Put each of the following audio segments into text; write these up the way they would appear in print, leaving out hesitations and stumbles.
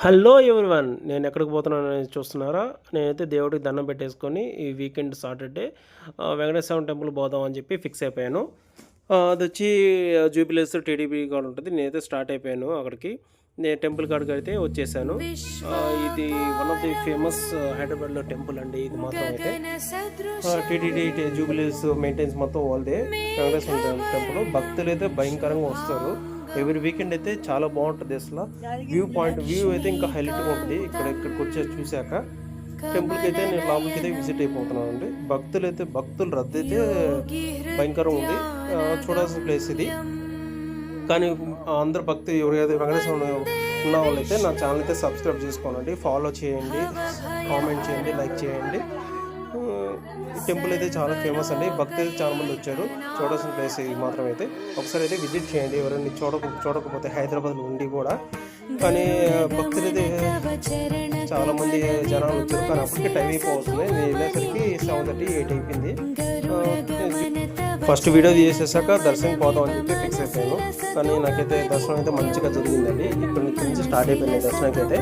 Hello everyone, నేను ఎక్కడికి పోతున్నానని చూస్తున్నారా? నేనైతే దేవుడికి దండం పెట్టేసుకొని ఈ వీకెండ్ సాటర్డే వెంకటేశ్వర టెంపుల్ పోదాం అని చెప్పి ఫిక్స్ అయిపోయాను. అది వచ్చి జూబిలీస్ టీడీపీ కాడ ఉంటుంది. నేనైతే స్టార్ట్ అయిపోయాను అక్కడికి. నేను టెంపుల్ కాడికి అయితే వచ్చేసాను. ఇది వన్ ఆఫ్ ది ఫేమస్ హైదరాబాద్లో టెంపుల్ అండి. ఇది మాత్రం అయితే టీటీడీ జూబిలీస్ మెయింటెన్స్ మొత్తం వాళ్ళదే వెంకటేశ్వర టెంపుల్. భక్తులు అయితే భయంకరంగా వస్తారు. ఎవ్రీ వీకెండ్ అయితే చాలా బాగుంటుంది. అసలు వ్యూ అయితే ఇంకా హైలైట్గా ఉంటుంది. ఇక్కడికి వచ్చే చూశాక టెంపుల్కి అయితే నేను లోపలికి అయితే విజిట్ అయిపోతున్నాను అండి. భక్తుల రద్దు అయితే భయంకరంగా ఉంది. చూడాల్సిన ప్లేస్ ఇది. కానీ అందరు భక్తులు ఎవరైతే వెంకటేశ్వర ఉన్న వాళ్ళైతే నా ఛానల్ అయితే సబ్స్క్రైబ్ చేసుకోనండి, ఫాలో చేయండి, కామెంట్ చేయండి, లైక్ చేయండి. టెంపుల్ అయితే చాలా ఫేమస్ అండి. భక్తులు చాలా మంది వచ్చారు. చూడాల్సిన ప్లేస్ ఇది మాత్రం అయితే ఒకసారి అయితే విజిట్ చేయండి ఎవరైనా చూడకపోతే హైదరాబాద్లో ఉండి కూడా. కానీ భక్తులు అయితే చాలా మంది జనాలు వచ్చారు. కానీ అప్పటికే టైం అయిపోతుంది. నేను వెళ్ళేసరికి 7:30, 8 అయిపోయింది. ఫస్ట్ వీడియో తీసేసాక దర్శనం పోదాం అని చెప్పి ఫిక్స్ అయిపోయాను. కానీ నాకైతే దర్శనం అయితే మంచిగా జరిగిందండి. ఇక్కడ నుంచి స్టార్ట్ అయిపోయింది దర్శనానికి అయితే.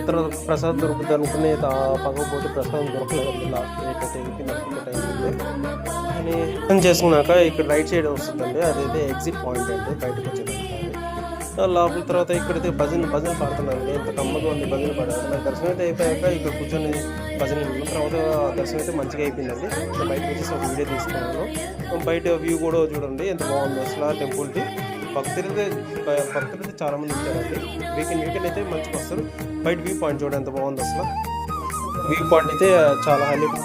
తర్వాత ప్రసాదం దొరుకుతుంది అనుకుని పగకపోతే ప్రసాదం దొరకలేదు. లాస్ట్ 8 అయిపోయింది. కానీ దర్శనం చేసుకున్నాక ఇక్కడ రైట్ సైడ్ వస్తుందండి. అదైతే ఎగ్జిట్ పాయింట్ అండి. బయటకు వచ్చేదానికి లోపల. తర్వాత ఇక్కడైతే భజన పాడుతున్నారండి. ఎంత కమ్మగా ఉంది భజన పాడారు. నాకు దర్శనం అయితే అయిపోయాక ఇక్కడ కూర్చొని భజన తర్వాత దర్శనం అయితే మంచిగా అయిపోయిందండి. బయటకు వచ్చేసి ఒక వీడియో తీసుకున్నాను. బయట వ్యూ కూడా చూడండి ఎంత బాగుంది అసలు ఆ టెంపుల్కి. భక్తులైతే చాలా మంది వచ్చారండి. వీకెండ్ అయితే మంచిగా వస్తారు. బయట వ్యూ పాయింట్ చూడండి ఎంత బాగుంది అసలు. వ్యూ పాయింట్ అయితే చాలా హైలైట్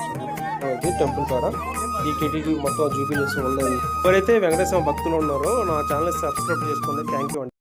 టెంపుల్ ద్వారా. ఈ టీటీడీ మొత్తం జూబిలీస్ వల్ల ఎవరైతే వెంకటేశ్వర భక్తులు ఉన్నారో నా ఛానల్ సబ్స్క్రైబ్ చేసుకోండి. థ్యాంక్ యూ అండి.